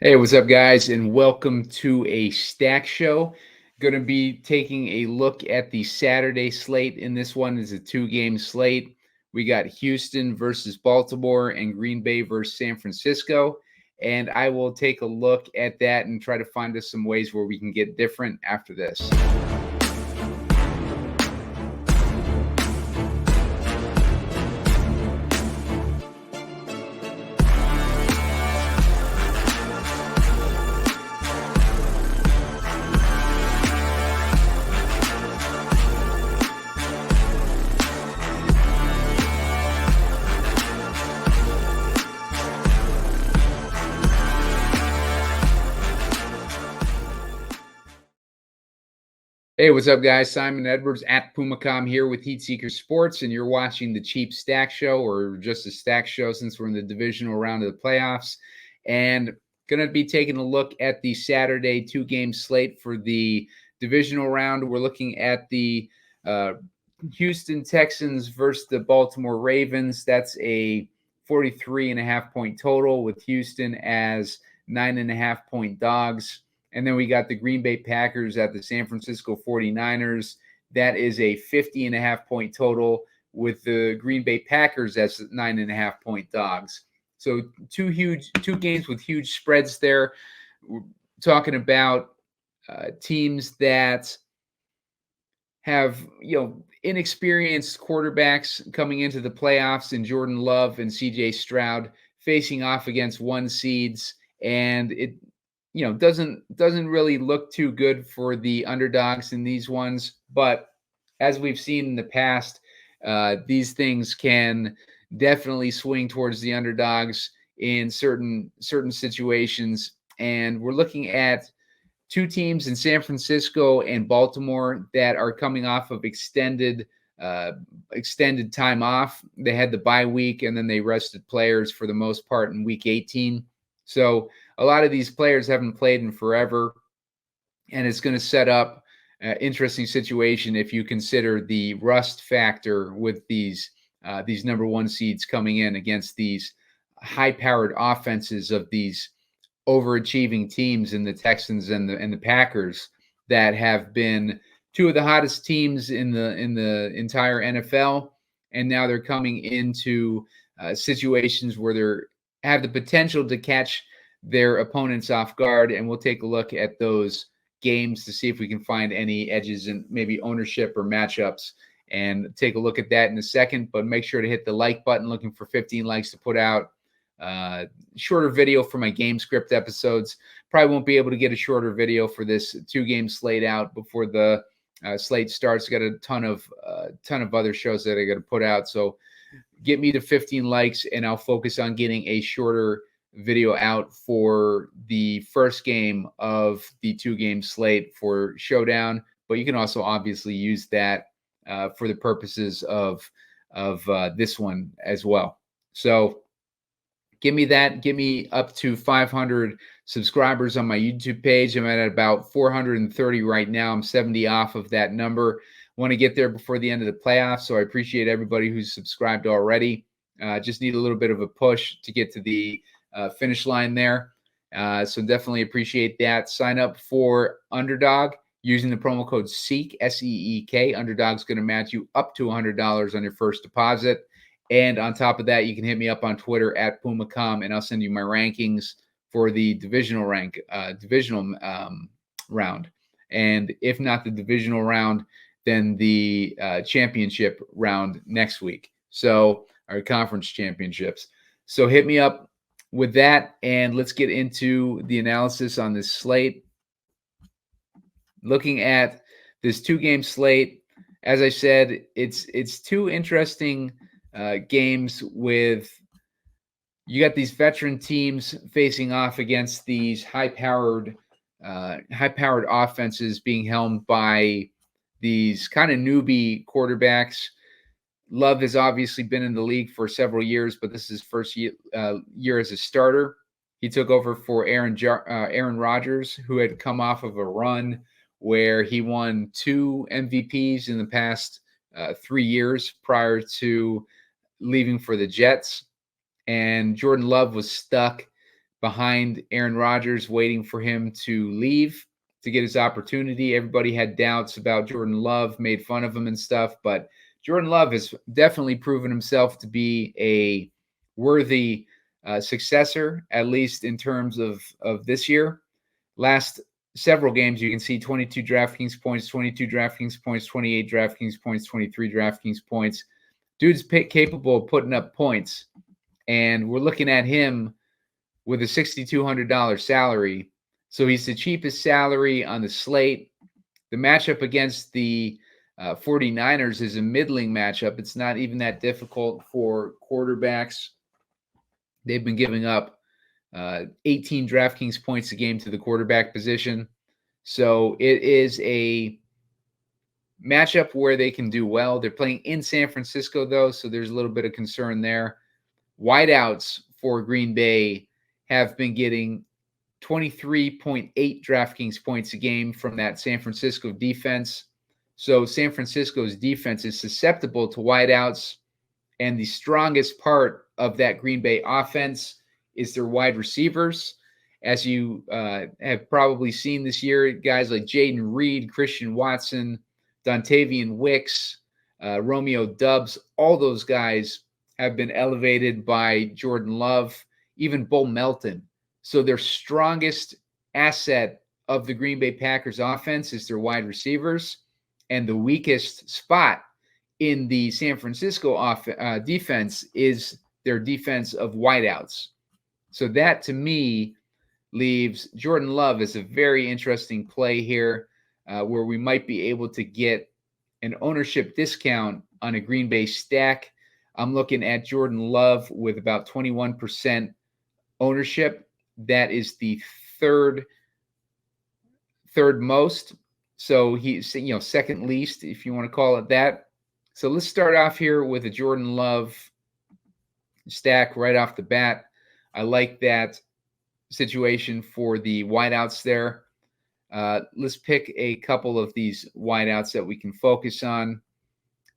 Hey, what's up, guys, and welcome to a stack show. Going to be taking a look at the Saturday slate. In this one is a two-game slate. We got Houston versus Baltimore and Green Bay versus San Francisco. And I will take a look at that and try to find us some ways where we can get different after this. Hey, what's up, guys? Simon Edwards at Pumacom here with Heat Seeker Sports, and you're watching the Cheap Stack Show, or just a stack show since we're in the divisional round of the playoffs. And going to be taking a look at the Saturday two-game slate for the divisional round. We're looking at the Houston Texans versus the Baltimore Ravens. That's a 43.5-point total with Houston as 9.5-point dogs. And then we got the Green Bay Packers at the San Francisco 49ers. That is a 50.5-point total with the Green Bay Packers as 9.5-point dogs. So two games with huge spreads there. We're talking about teams that have, inexperienced quarterbacks coming into the playoffs in Jordan Love and CJ Stroud facing off against one seeds, and it doesn't really look too good for the underdogs in these ones. But as we've seen in the past, these things can definitely swing towards the underdogs in certain situations. And we're looking at two teams in San Francisco and Baltimore that are coming off of extended time off. They had the bye week, and then they rested players for the most part in week 18. So a lot of these players haven't played in forever, and it's going to set up an interesting situation if you consider the rust factor with these number one seeds coming in against these high-powered offenses of these overachieving teams in the Texans and the Packers that have been two of the hottest teams in the entire NFL, and now they're coming into situations where they're have the potential to catch their opponents off guard. And we'll take a look at those games to see if we can find any edges in maybe ownership or matchups, and take a look at that in a second. But make sure to hit the like button. Looking for 15 likes to put out shorter video for my game script episodes. Probably won't be able to get a shorter video for this two-game slate out before the slate starts. Got a ton of other shows that I got to put out. So get me to 15 likes, and I'll focus on getting a shorter video out for the first game of the two-game slate for Showdown. But you can also obviously use that for the purposes of this one as well. So give me that. Give me up to 500 subscribers on my YouTube page. I'm at about 430 right now. I'm 70 off of that number. Want to get there before the end of the playoffs, so I appreciate everybody who's subscribed already. Just need a little bit of a push to get to the finish line there. So definitely appreciate that. Sign up for Underdog using the promo code SEEK, SEEK. Underdog's going to match you up to $100 on your first deposit. And on top of that, you can hit me up on Twitter at Pumacom, and I'll send you my rankings for the divisional round. And if not the divisional round, then the championship round next week. So our conference championships. So hit me up with that, and let's get into the analysis on this slate. Looking at this two-game slate, as I said, it's two interesting games with you got these veteran teams facing off against these high-powered offenses being helmed by these kind of newbie quarterbacks. Love has obviously been in the league for several years, but this is his first year as a starter. He took over for Aaron Rodgers, who had come off of a run where he won 2 MVPs in the past 3 years prior to leaving for the Jets. And Jordan Love was stuck behind Aaron Rodgers, waiting for him to leave to get his opportunity. Everybody had doubts about Jordan Love, made fun of him and stuff, but Jordan Love has definitely proven himself to be a worthy successor, at least in terms of this year. Last several games, you can see 22 DraftKings points, 22 DraftKings points, 28 DraftKings points, 23 DraftKings points. Dude's capable of putting up points, and we're looking at him with a $6,200 salary. So he's the cheapest salary on the slate. The matchup against the 49ers is a middling matchup. It's not even that difficult for quarterbacks. They've been giving up 18 DraftKings points a game to the quarterback position. So it is a matchup where they can do well. They're playing in San Francisco, though, so there's a little bit of concern there. Wideouts for Green Bay have been getting 23.8 DraftKings points a game from that San Francisco defense. So San Francisco's defense is susceptible to wideouts, and the strongest part of that Green Bay offense is their wide receivers. As you have probably seen this year, guys like Jaden Reed, Christian Watson, Dontavian Wicks, Romeo Doubs, all those guys have been elevated by Jordan Love, even Bull Melton. So their strongest asset of the Green Bay Packers offense is their wide receivers, and the weakest spot in the San Francisco defense is their defense of wideouts. So that, to me, leaves Jordan Love as a very interesting play here, where we might be able to get an ownership discount on a Green Bay stack. I'm looking at Jordan Love with about 21% ownership. That is the third most. So he's, second least, if you want to call it that. So let's start off here with a Jordan Love stack right off the bat. I like that situation for the wideouts there. Let's pick a couple of these wideouts that we can focus on.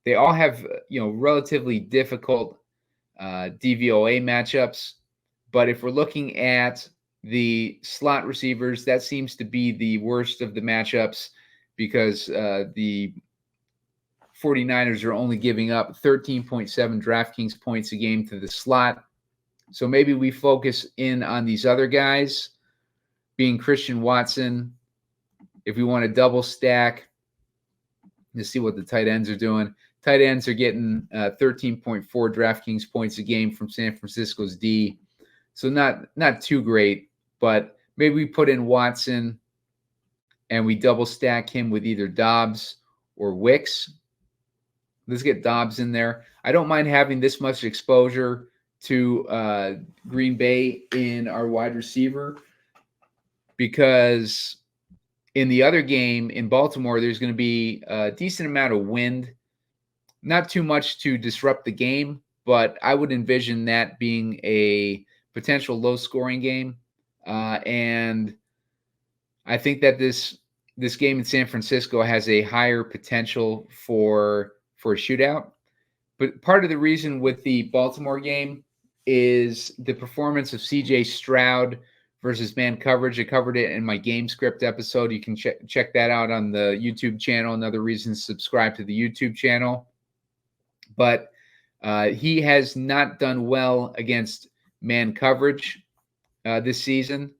They all have, relatively difficult DVOA matchups. But if we're looking at the slot receivers, that seems to be the worst of the matchups, because the 49ers are only giving up 13.7 DraftKings points a game to the slot. So maybe we focus in on these other guys, being Christian Watson. If we want to double stack, to see what the tight ends are doing. Tight ends are getting 13.4 DraftKings points a game from San Francisco's D. So not too great, but maybe we put in Watson and we double stack him with either Dobbs or Wicks. Let's get Dobbs in there. I don't mind having this much exposure to Green Bay in our wide receiver, because in the other game in Baltimore, there's going to be a decent amount of wind. Not too much to disrupt the game, but I would envision that being a potential low-scoring game. And I think that this game in San Francisco has a higher potential for a shootout. But part of the reason with the Baltimore game is the performance of C.J. Stroud versus man coverage. I covered it in my game script episode. You can check that out on the YouTube channel. Another reason to subscribe to the YouTube channel. But he has not done well against man coverage this season.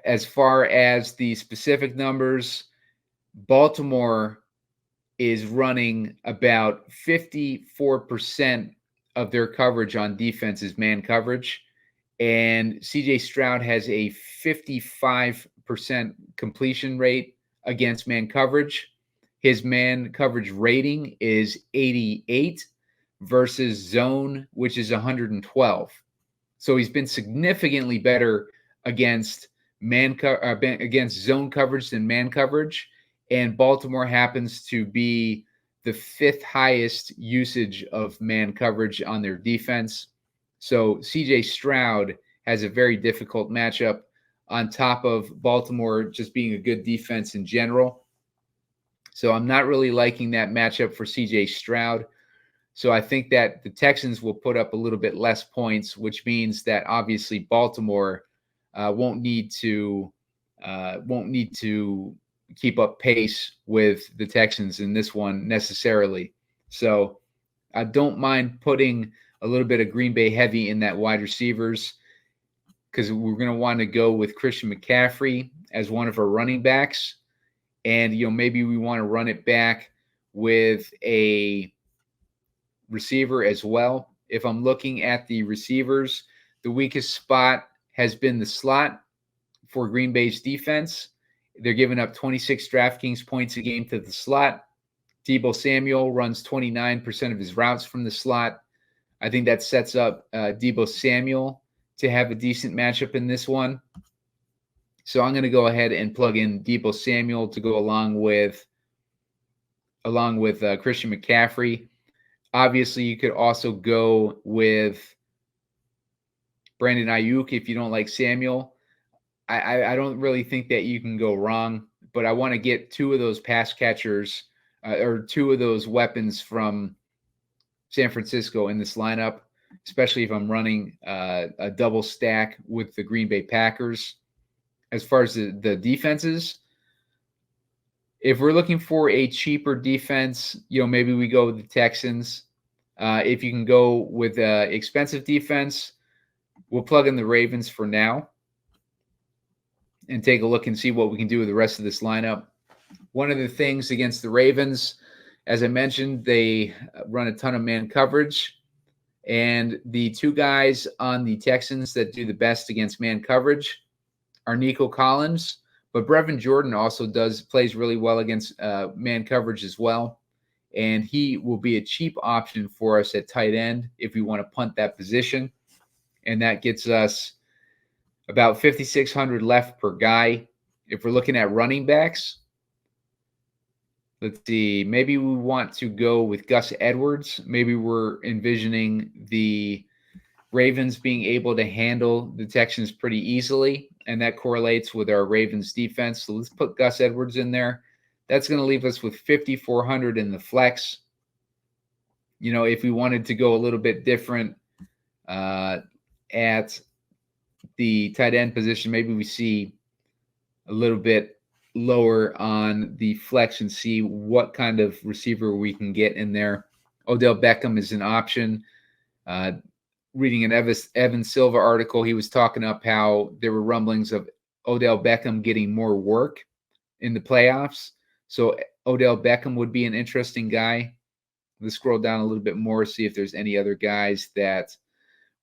As far as the specific numbers, Baltimore is running about 54% of their coverage on defense is man coverage. And CJ Stroud has a 55% completion rate against man coverage. His man coverage rating is 88 versus zone, which is 112. So he's been significantly better against against zone coverage than man coverage. And Baltimore happens to be the fifth highest usage of man coverage on their defense. So CJ Stroud has a very difficult matchup, on top of Baltimore just being a good defense in general. So I'm not really liking that matchup for CJ Stroud. So I think that the Texans will put up a little bit less points, which means that obviously Baltimore won't need to keep up pace with the Texans in this one necessarily. So I don't mind putting a little bit of Green Bay heavy in that wide receivers, because we're going to want to go with Christian McCaffrey as one of our running backs. And, maybe we want to run it back with a receiver as well. If I'm looking at the receivers, the weakest spot has been the slot for Green Bay's defense. They're giving up 26 DraftKings points a game to the slot. Deebo Samuel runs 29% of his routes from the slot. I think that sets up Deebo Samuel to have a decent matchup in this one. So I'm going to go ahead and plug in Deebo Samuel to go along with Christian McCaffrey. Obviously, you could also go with Brandon Ayuk if you don't like Samuel. I don't really think that you can go wrong, but I want to get two of those pass catchers or two of those weapons from San Francisco in this lineup, especially if I'm running a double stack with the Green Bay Packers. As far as the defenses, if we're looking for a cheaper defense, maybe we go with the Texans. If you can go with expensive defense, we'll plug in the Ravens for now and take a look and see what we can do with the rest of this lineup. One of the things against the Ravens, as I mentioned, they run a ton of man coverage. And the two guys on the Texans that do the best against man coverage are Nico Collins, but Brevin Jordan also plays really well against man coverage as well. And he will be a cheap option for us at tight end if we want to punt that position. And that gets us about 5,600 left per guy. If we're looking at running backs, let's see, maybe we want to go with Gus Edwards. Maybe we're envisioning the Ravens being able to handle the Texans pretty easily, and that correlates with our Ravens defense. So let's put Gus Edwards in there. That's going to leave us with 5,400 in the flex. If we wanted to go a little bit different at the tight end position, maybe we see a little bit lower on the flex and see what kind of receiver we can get in there. Odell Beckham is an option. Reading an Evan Silva article, he was talking up how there were rumblings of Odell Beckham getting more work in the playoffs. So Odell Beckham would be an interesting guy. Let's scroll down a little bit more, see if there's any other guys that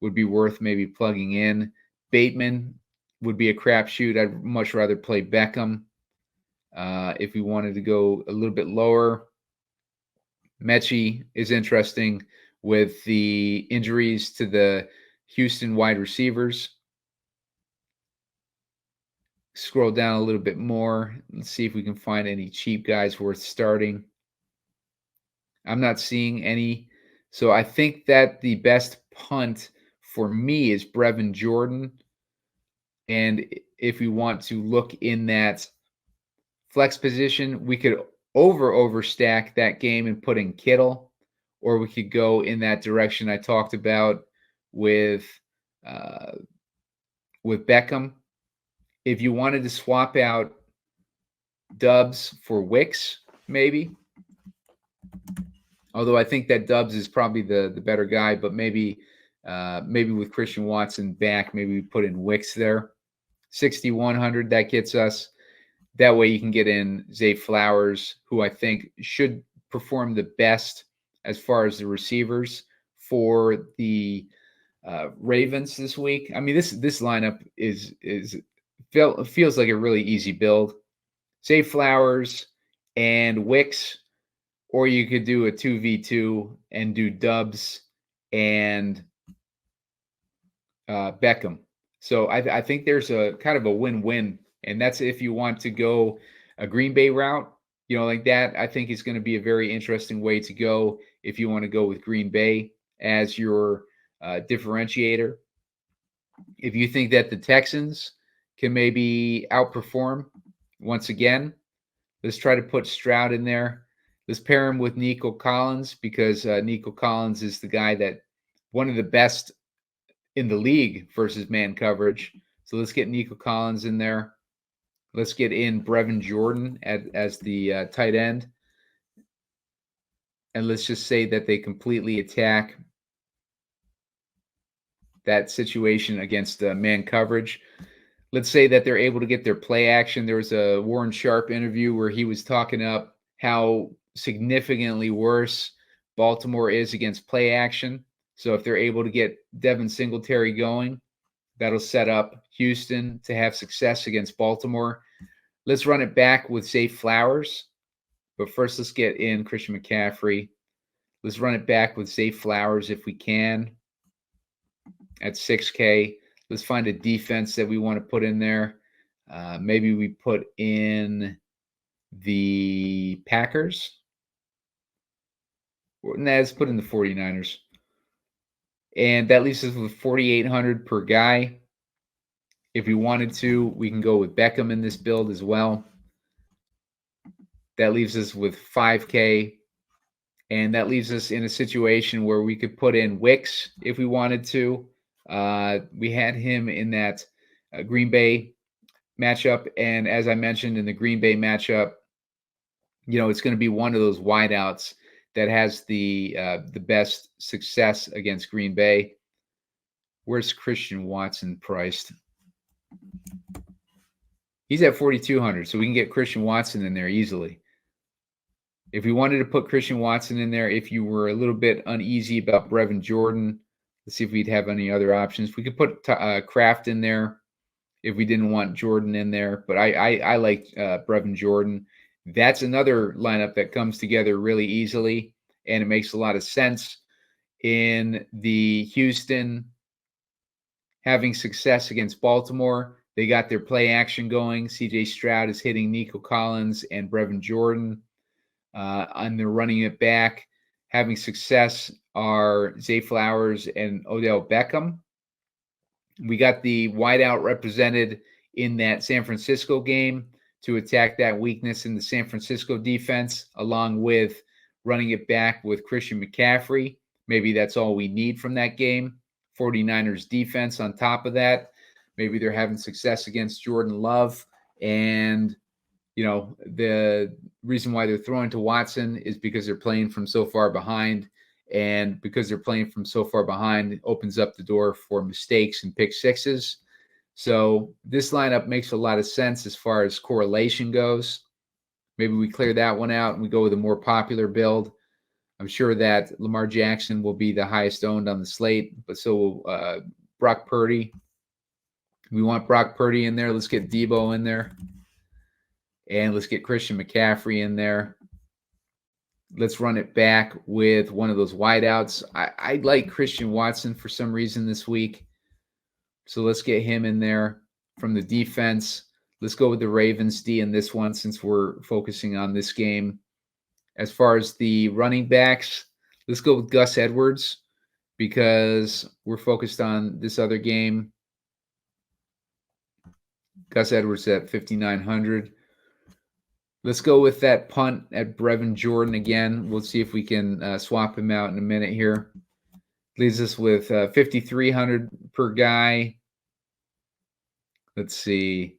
would be worth maybe plugging in. Bateman would be a crapshoot. I'd much rather play Beckham. If we wanted to go a little bit lower, Mechie is interesting with the injuries to the Houston wide receivers. Scroll down a little bit more. Let's see if we can find any cheap guys worth starting. I'm not seeing any. So I think that the best punt for me is Brevin Jordan. And if we want to look in that flex position, we could overstack that game and put in Kittle, or we could go in that direction I talked about with Beckham. If you wanted to swap out Dubs for Wicks, maybe. Although I think that Dubs is probably the better guy, but maybe with Christian Watson back, maybe we put in Wicks there. 6,100, that gets us. That way you can get in Zay Flowers, who I think should perform the best as far as the receivers for the Ravens this week. I mean, this lineup feels like a really easy build. Zay Flowers and Wicks, or you could do a 2v2 and do Dubs and Beckham. So I think there's a kind of a win-win, and that's if you want to go a Green Bay route, like that. I think is going to be a very interesting way to go if you want to go with Green Bay as your differentiator. If you think that the Texans can maybe outperform once again, let's try to put Stroud in there. Let's pair him with Nico Collins, because Nico Collins is the guy that one of the best in the league versus man coverage. So let's get Nico Collins in there. Let's get in Brevin Jordan as the tight end. And let's just say that they completely attack that situation against man coverage. Let's say that they're able to get their play action. There was a Warren Sharp interview where he was talking up how significantly worse Baltimore is against play action. So if they're able to get Devin Singletary going, that'll set up Houston to have success against Baltimore. Let's run it back with Zay Flowers. But first, let's get in Christian McCaffrey. Let's run it back with Zay Flowers if we can at 6K. Let's find a defense that we want to put in there. Maybe we put in the Packers. Let's put in the 49ers. And that leaves us with 4,800 per guy. If we wanted to, we can go with Beckham in this build as well. That leaves us with 5K. And that leaves us in a situation where we could put in Wicks if we wanted to. We had him in that Green Bay matchup. And as I mentioned in the Green Bay matchup, it's going to be one of those wideouts that has the best success against Green Bay. Where's Christian Watson priced? He's at 4,200, so we can get Christian Watson in there easily. If we wanted to put Christian Watson in there, if you were a little bit uneasy about Brevin Jordan, let's see if we'd have any other options. We could put Kraft in there if we didn't want Jordan in there, but I like Brevin Jordan. That's another lineup that comes together really easily, and it makes a lot of sense. In the Houston having success against Baltimore, they got their play action going. CJ Stroud is hitting Nico Collins and Brevin Jordan. And they're running it back. Having success are Zay Flowers and Odell Beckham. We got the wideout represented in that San Francisco game to attack that weakness in the San Francisco defense, along with running it back with Christian McCaffrey. Maybe that's all we need from that game. 49ers defense on top of that. Maybe they're having success against Jordan Love. And, the reason why they're throwing to Watson is because they're playing from so far behind. And because they're playing from so far behind, it opens up the door for mistakes and pick sixes. So this lineup makes a lot of sense as far as correlation goes. Maybe we clear that one out and we go with a more popular build. I'm sure that Lamar Jackson will be the highest owned on the slate, but so will Brock Purdy. We want Brock Purdy in there. Let's get Debo in there. And let's get Christian McCaffrey in there. Let's run it back with one of those wideouts. I like Christian Watson for some reason this week. So let's get him in there from the defense. Let's go with the Ravens D in this one since we're focusing on this game. As far as the running backs, let's go with Gus Edwards because we're focused on this other game. Gus Edwards at 5,900. Let's go with that punt at Brevin Jordan again. We'll see if we can swap him out in a minute here. Leaves us with 5,300 per guy. Let's see.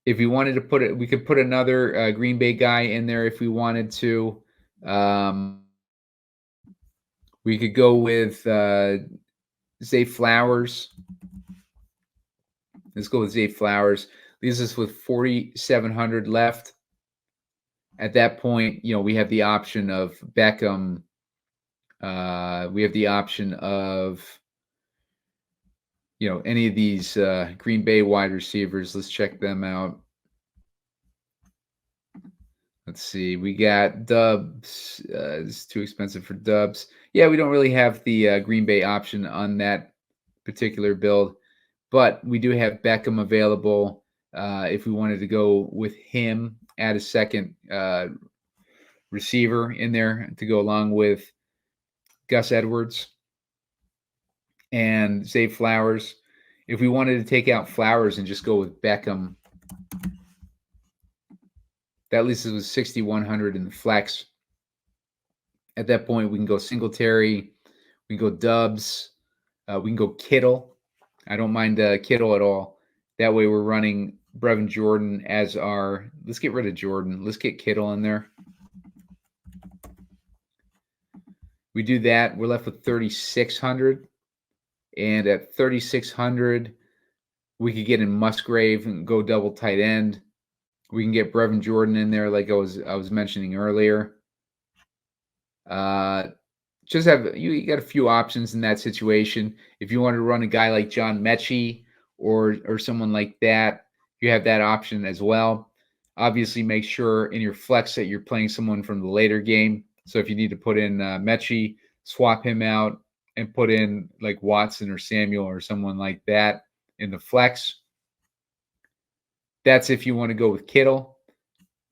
If we wanted to put it, we could put another Green Bay guy in there if we wanted to. We could go with Zay Flowers. Let's go with Zay Flowers. Leaves us with 4,700 left. At that point, we have the option of Beckham. We have the option of, any of these Green Bay wide receivers. Let's check them out. Let's see. We got Dubs. It's too expensive for Dubs. Yeah, we don't really have the Green Bay option on that particular build, but we do have Beckham available. If we wanted to go with him, add a second receiver in there to go along with Gus Edwards and Zay Flowers. If we wanted to take out Flowers and just go with Beckham, that leaves us with 6,100 in the flex. At that point, we can go Singletary, we can go Dubs, we can go Kittle. I don't mind Kittle at all. That way we're running Brevin Jordan as our. Let's get rid of Jordan. Let's get Kittle in there. We do that. We're left with 3,600. And at 3,600, we could get in Musgrave and go double tight end. We can get Brevin Jordan in there, like I was mentioning earlier. Just have you got a few options in that situation. If you want to run a guy like John Mechie or someone like that, you have that option as well. Obviously, make sure in your flex that you're playing someone from the later game. So if you need to put in Mechie, swap him out and put in like Watson or Samuel or someone like that in the flex. That's if you want to go with Kittle.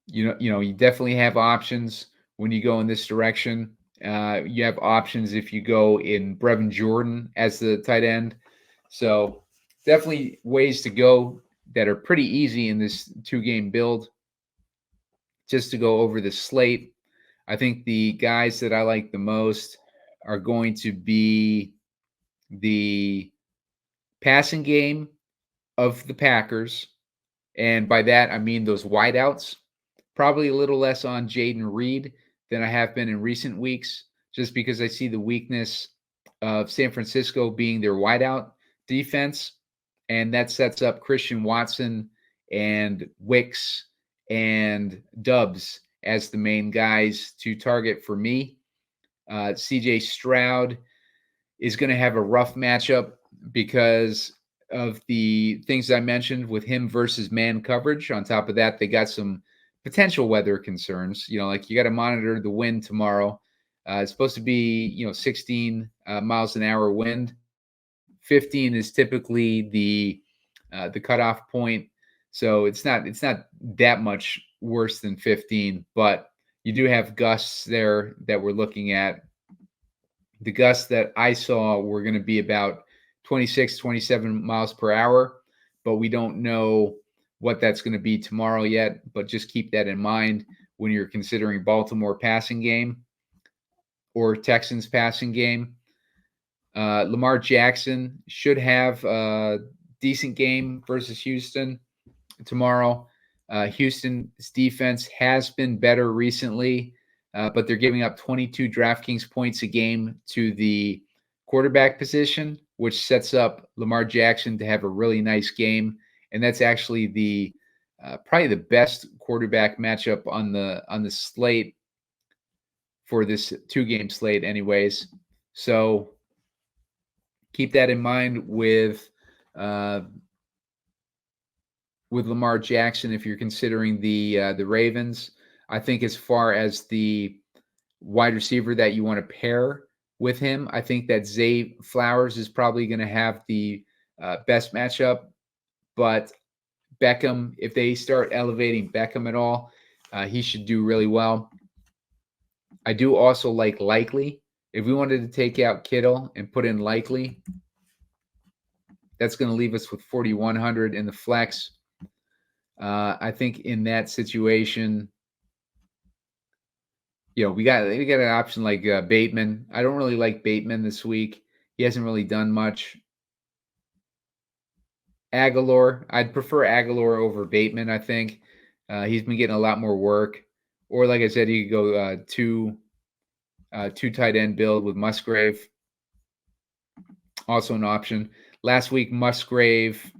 You definitely have options when you go in this direction. You have options if you go in Brevin Jordan as the tight end. So definitely ways to go that are pretty easy in this 2-game build. Just to go over the slate, I think the guys that I like the most are going to be the passing game of the Packers. And by that, I mean those wideouts. Probably a little less on Jaden Reed than I have been in recent weeks, just because I see the weakness of San Francisco being their wideout defense. And that sets up Christian Watson and Wicks and Dubs as the main guys to target for me. CJ Stroud is going to have a rough matchup because of the things I mentioned with him versus man coverage. On top of that, they got some potential weather concerns. Like you got to monitor the wind tomorrow. It's supposed to be, 16 miles an hour wind. 15 is typically the cutoff point. So it's not that much worse than 15, but you do have gusts there that we're looking at. The gusts that I saw were going to be about 26, 27 miles per hour, but we don't know what that's going to be tomorrow yet. But just keep that in mind when you're considering Baltimore passing game or Texans passing game. Lamar Jackson should have a decent game versus Houston tomorrow. Houston's defense has been better recently, but they're giving up 22 DraftKings points a game to the quarterback position, which sets up Lamar Jackson to have a really nice game. And that's actually the probably the best quarterback matchup on the slate for this 2-game slate, anyways. So keep that in mind with Lamar Jackson if you're considering the Ravens. I think as far as the wide receiver that you want to pair with him, I think that Zay Flowers is probably going to have the best matchup. But Beckham, if they start elevating Beckham at all, he should do really well. I do also like Likely. If we wanted to take out Kittle and put in Likely, that's going to leave us with 4,100 in the flex. I think in that situation, we got an option like Bateman. I don't really like Bateman this week. He hasn't really done much. Aguilar, I'd prefer Aguilar over Bateman. I think he's been getting a lot more work. Or like I said, you could go two tight end build with Musgrave. Also an option. Last week, Musgrave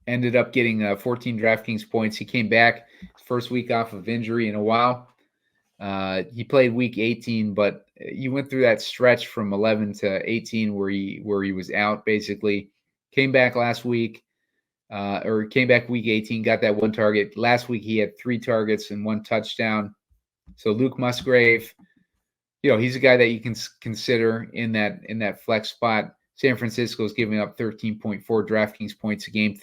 ended up getting 14 DraftKings points. He came back first week off of injury in a while. He played week 18, but he went through that stretch from 11 to 18 where he was out basically. Came back last week, or came back week 18, got that one target. Last week he had 3 targets and 1 touchdown. So Luke Musgrave, he's a guy that you can consider in that flex spot. San Francisco is giving up 13.4 DraftKings points a game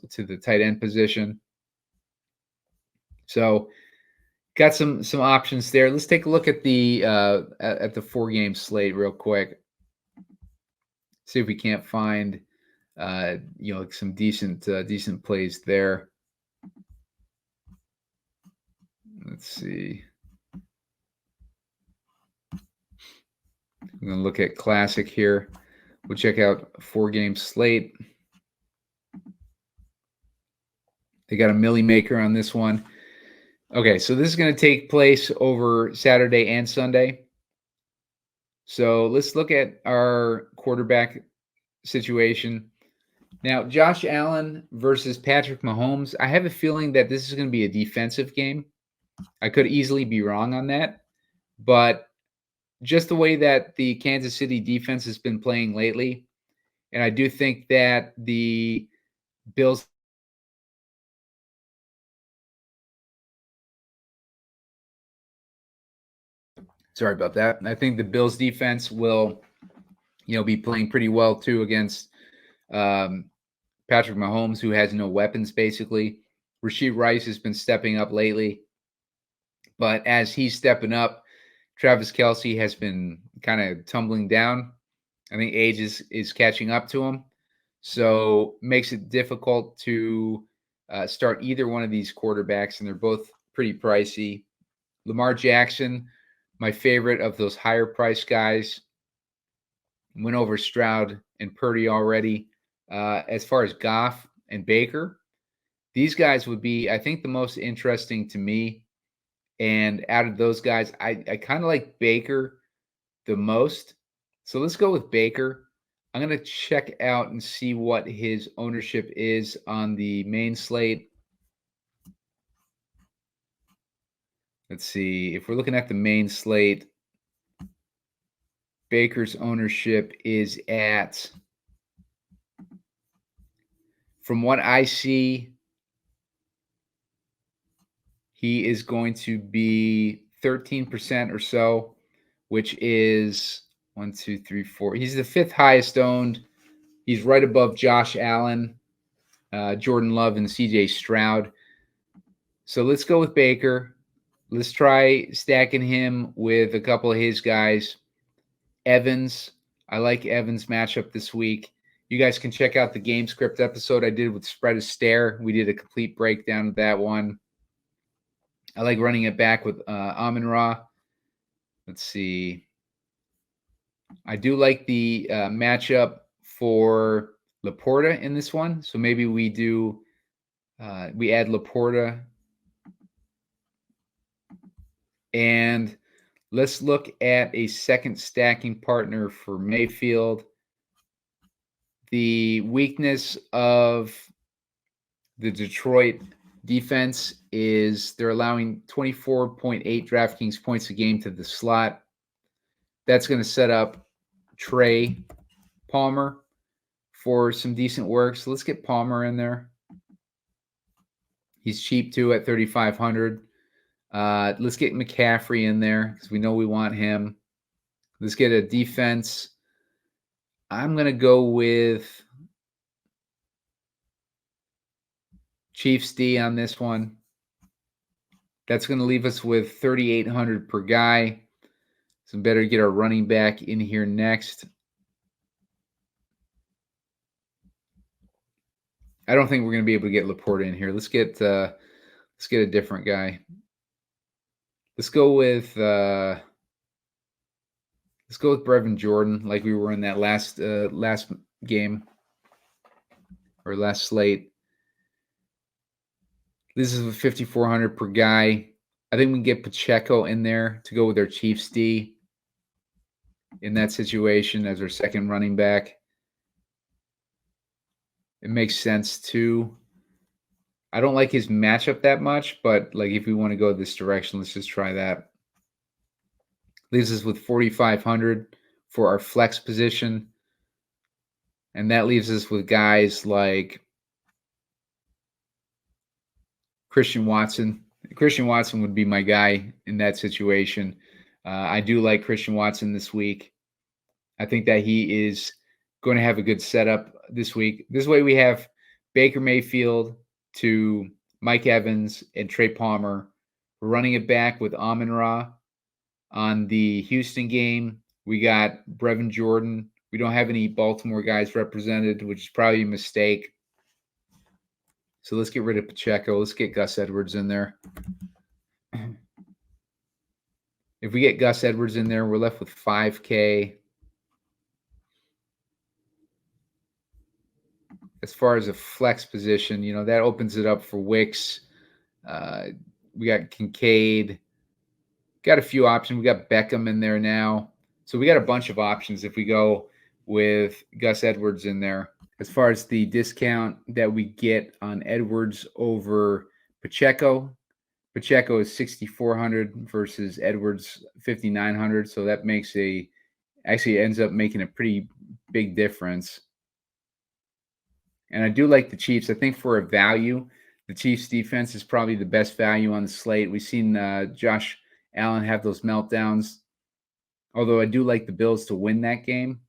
to the tight end position. So got some options there. Let's take a look at the 4-game slate real quick. See if we can't find some decent plays there. Let's see. I'm going to look at Classic here. We'll check out a 4-game slate. They got a milli maker on this one. Okay, so this is going to take place over Saturday and Sunday. So let's look at our quarterback situation. Now, Josh Allen versus Patrick Mahomes. I have a feeling that this is going to be a defensive game. I could easily be wrong on that, but just the way that the Kansas City defense has been playing lately, and I do think that the Bills. Sorry about that. I think the Bills defense will, be playing pretty well too against Patrick Mahomes, who has no weapons basically. Rashid Rice has been stepping up lately, but as he's stepping up, Travis Kelce has been kind of tumbling down. I think age is catching up to him, so makes it difficult to start either one of these quarterbacks, and they're both pretty pricey. Lamar Jackson, my favorite of those higher price guys, went over Stroud and Purdy already. As far as Goff and Baker, these guys would be, I think, the most interesting to me. And out of those guys, I kind of like Baker the most. So let's go with Baker. I'm going to check out and see what his ownership is on the main slate. Let's see. If we're looking at the main slate, Baker's ownership is at, from what I see, he is going to be 13% or so, which is 1, 2, 3, 4. He's the 5th highest owned. He's right above Josh Allen, Jordan Love, and CJ Stroud. So let's go with Baker. Let's try stacking him with a couple of his guys. Evans. I like Evans' matchup this week. You guys can check out the game script episode I did with Spread a Stare. We did a complete breakdown of that one. I like running it back with Amon-Ra. Let's see. I do like the matchup for Laporta in this one. So maybe we add Laporta. And let's look at a second stacking partner for Mayfield. The weakness of the Detroit defense is they're allowing 24.8 DraftKings points a game to the slot. That's going to set up Trey Palmer for some decent work. So let's get Palmer in there. He's cheap too at 3,500. Let's get McCaffrey in there because we know we want him. Let's get a defense. I'm going to go with Chiefs D on this one. That's going to leave us with 3,800 per guy. So better get our running back in here next. I don't think we're going to be able to get Laporta in here. Let's get a different guy. Let's go with Brevin Jordan, like we were in that last game or last slate. This is 5,400 per guy. I think we can get Pacheco in there to go with our Chiefs D in that situation as our second running back. It makes sense too. I don't like his matchup that much, but like if we want to go this direction, let's just try that. Leaves us with 4,500 for our flex position. And that leaves us with guys like Christian Watson. Christian Watson would be my guy in that situation. I do like Christian Watson this week. I think that he is going to have a good setup this week. This way we have Baker Mayfield to Mike Evans and Trey Palmer. We're running it back with Amon-Ra. On the Houston game, we got Brevin Jordan. We don't have any Baltimore guys represented, which is probably a mistake. So let's get rid of Pacheco. Let's get Gus Edwards in there. If we get Gus Edwards in there, we're left with 5K. as far as a flex position, that opens it up for Wicks. We got Kincaid. Got a few options. We got Beckham in there now. So we got a bunch of options if we go with Gus Edwards in there. As far as the discount that we get on Edwards over Pacheco is 6,400 versus Edwards 5,900. So that makes actually ends up making a pretty big difference. And I do like the Chiefs. I think for a value, the Chiefs defense is probably the best value on the slate. We've seen Josh Allen have those meltdowns, although I do like the Bills to win that game.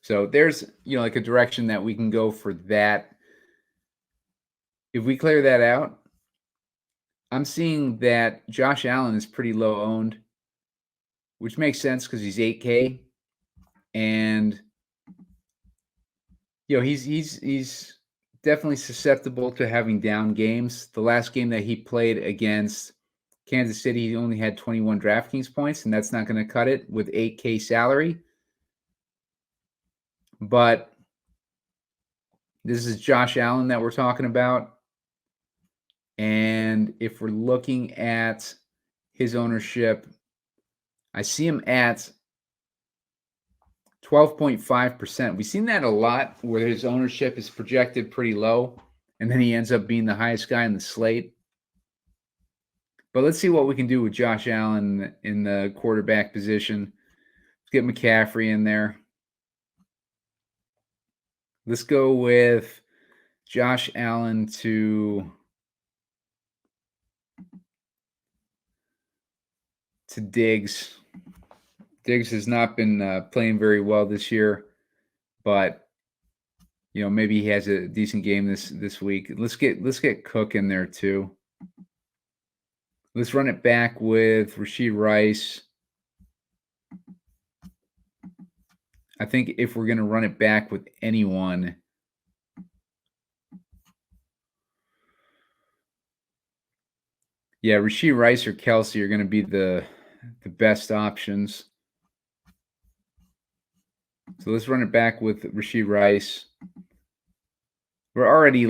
So there's, like a direction that we can go for that. If we clear that out, I'm seeing that Josh Allen is pretty low owned, which makes sense because he's 8K. And, he's definitely susceptible to having down games. The last game that he played against Kansas City, he only had 21 DraftKings points, and that's not going to cut it with 8K salary. But this is Josh Allen that we're talking about. And if we're looking at his ownership, I see him at 12.5%. We've seen that a lot where his ownership is projected pretty low, and then he ends up being the highest guy in the slate. But let's see what we can do with Josh Allen in the quarterback position. Let's get McCaffrey in there. Let's go with Josh Allen to Diggs. Diggs has not been playing very well this year, but maybe he has a decent game this week. Let's get Cook in there too. Let's run it back with Rashee Rice. I think if we're going to run it back with anyone, Rashee Rice or Kelsey are going to be the best options. So let's run it back with Rashee Rice. We're already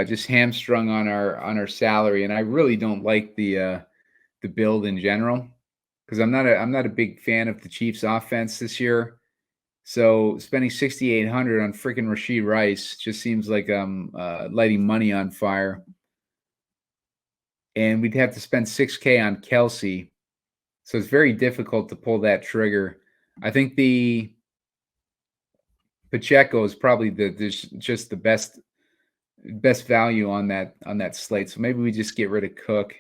just hamstrung on our salary, and I really don't like the build in general because I'm not a big fan of the Chiefs' offense this year. So spending 6,800 on freaking Rashee Rice just seems like I'm lighting money on fire. And we'd have to spend 6K on Kelsey. So it's very difficult to pull that trigger. I think the Pacheco is probably just the best value on that slate. So maybe we just get rid of Cook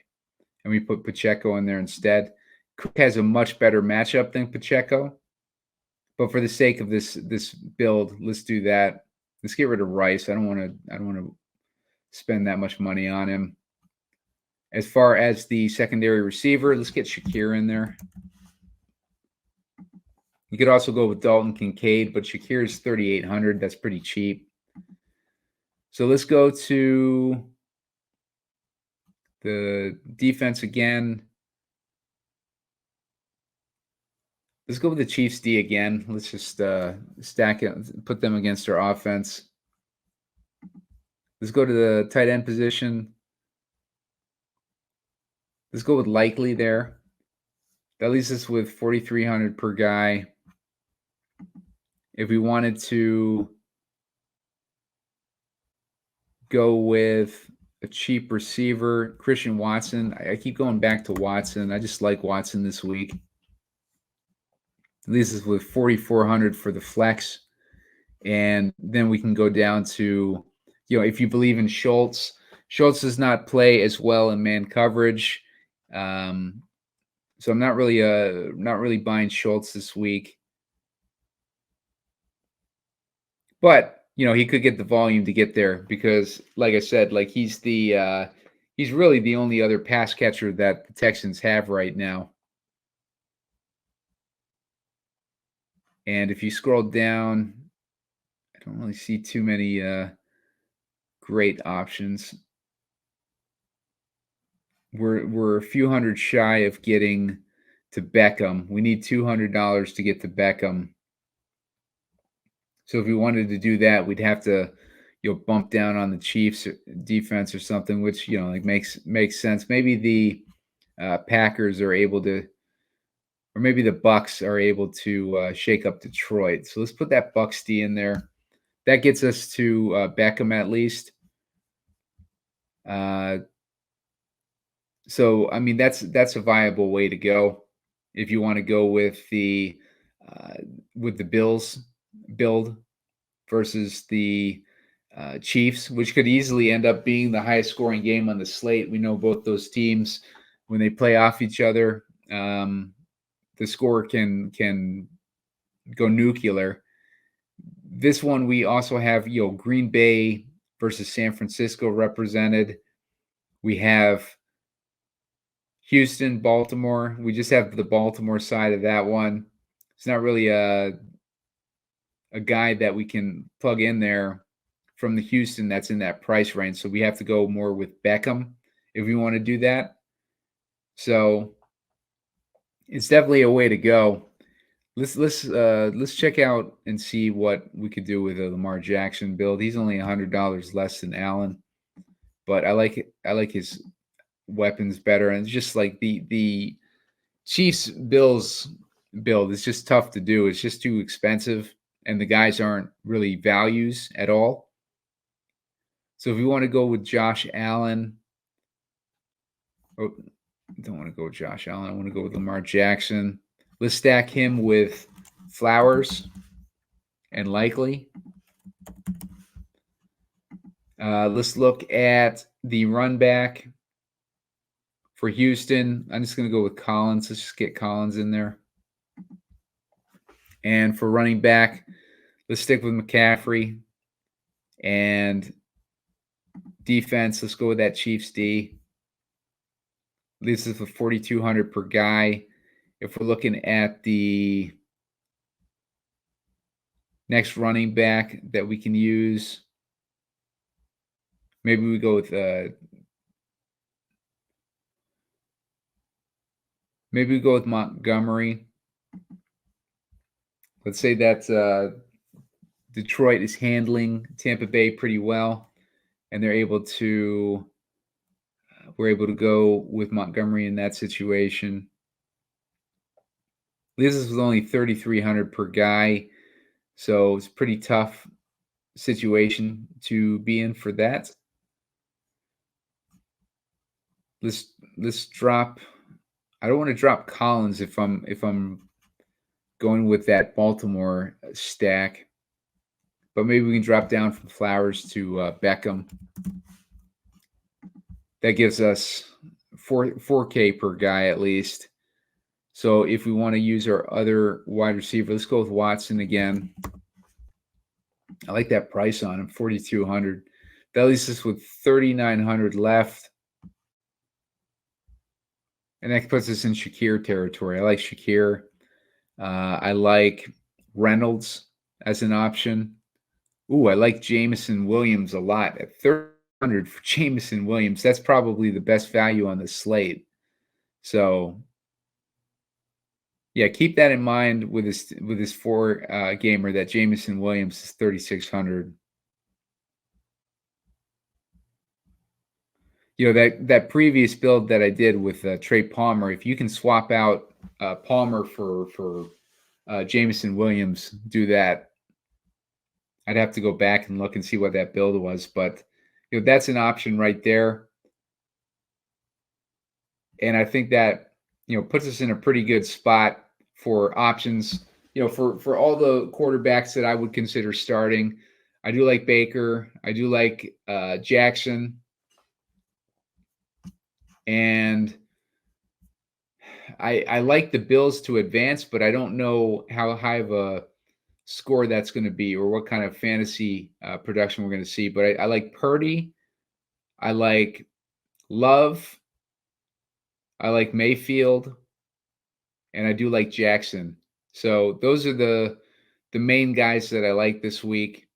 and we put Pacheco in there instead. Cook has a much better matchup than Pacheco. But for the sake of this build, let's do that. Let's get rid of Rice. I don't want to spend that much money on him. As far as the secondary receiver, let's get Shakir in there. You could also go with Dalton Kincaid, but Shakir is 3,800. That's pretty cheap. So let's go to the defense again. Let's go with the Chiefs D again. Let's just stack it, put them against our offense. Let's go to the tight end position. Let's go with Likely there. That leaves us with 4,300 per guy. If we wanted to go with a cheap receiver, Christian Watson. I keep going back to Watson. I just like Watson this week. At least it's with 4,400 for the flex. And then we can go down to, if you believe in Schultz. Schultz does not play as well in man coverage. So I'm not really buying Schultz this week. But he could get the volume to get there because, like I said, he's really the only other pass catcher that the Texans have right now. And if you scroll down, I don't really see too many great options. We're a few hundred shy of getting to Beckham. We need $200 to get to Beckham. So if we wanted to do that, we'd have to, bump down on the Chiefs defense or something, which, like makes sense. Maybe the Packers are able to, or maybe the Bucks are able to shake up Detroit. So let's put that Bucks D in there. That gets us to Beckham at least. So I mean that's a viable way to go if you want to go with the Bills build versus the Chiefs, which could easily end up being the highest scoring game on the slate. We know both those teams, when they play off each other, the score can go nuclear. This one we also have Green Bay versus San Francisco represented. We have Houston, Baltimore. We just have the Baltimore side of that one. It's not really a guy that we can plug in there from the Houston that's in that price range. So we have to go more with Beckham if we want to do that. So it's definitely a way to go. Let's check out and see what we could do with a Lamar Jackson build. He's only $100 less than Allen, but I like his weapons better. And it's just like the Chiefs Bills build is just tough to do. It's just too expensive, and the guys aren't really values at all. So if we want to go with Josh Allen, I don't want to go with Josh Allen. I want to go with Lamar Jackson. Let's stack him with Flowers and Likely. Let's look at the run back for Houston. I'm just going to go with Collins. Let's just get Collins in there. And for running back, let's stick with McCaffrey. And defense, let's go with that Chiefs D. This is for $4,200 per guy. If we're looking at the next running back that we can use, maybe we go with Montgomery. Let's say that Detroit is handling Tampa Bay pretty well, and we're able to go with Montgomery in that situation. This is only $3,300 per guy, so it's a pretty tough situation to be in for that. Let's drop. I don't want to drop Collins if I'm going with that Baltimore stack, but maybe we can drop down from Flowers to Beckham. That gives us $4K per guy at least. So if we want to use our other wide receiver, let's go with Watson again. I like that price on him, $4,200. That leaves us with $3,900 left. And that puts us in Shakir territory. I like Shakir. I like Reynolds as an option. Ooh, I like Jameson Williams a lot at $3,000 for Jameson Williams. That's probably the best value on the slate. So yeah, keep that in mind with this four gamer that Jameson Williams is $3,600. That previous build that I did with Trey Palmer, if you can swap out Palmer for Jameson Williams, do that. I'd have to go back and look and see what that build was, but that's an option right there. And I think that puts us in a pretty good spot for options. For all the quarterbacks that I would consider starting, I do like Baker. I do like Jackson. And I like the Bills to advance, but I don't know how high of a score that's going to be or what kind of fantasy production we're going to see. But I like Purdy. I like Love. I like Mayfield. And I do like Jackson. So those are the main guys that I like this week.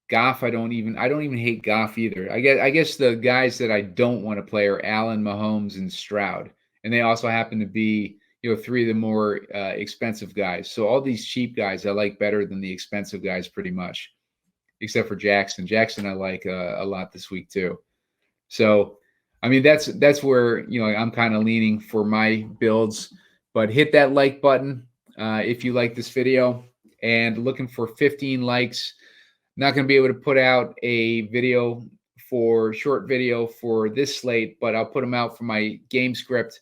Goff, I don't even hate Goff either. I guess the guys that I don't want to play are Allen, Mahomes, and Stroud. And they also happen to be, three of the more expensive guys. So all these cheap guys I like better than the expensive guys pretty much, except for Jackson. Jackson I like a lot this week too. So, I mean, that's where, I'm kind of leaning for my builds. But hit that like button if you like this video, and looking for 15 likes. Not going to be able to put out a short video for this slate, but I'll put them out for my game script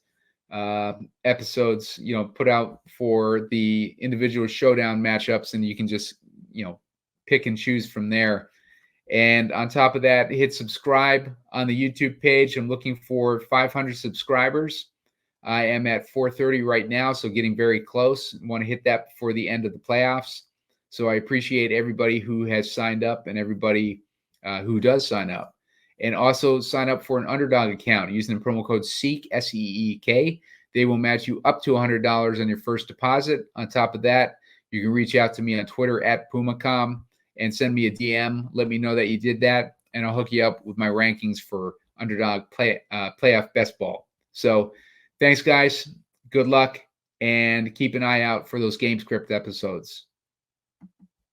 episodes, put out for the individual showdown matchups, and you can just, pick and choose from there. And on top of that, hit subscribe on the YouTube page. I'm looking for 500 subscribers. I am at 430 right now, so getting very close. I want to hit that before the end of the playoffs. So I appreciate everybody who has signed up and everybody who does sign up. And also sign up for an Underdog account using the promo code SEEK, SEEK. They will match you up to $100 on your first deposit. On top of that, you can reach out to me on Twitter at Pumacom and send me a DM. Let me know that you did that, and I'll hook you up with my rankings for Underdog playoff best ball. So thanks, guys. Good luck, and keep an eye out for those game script episodes.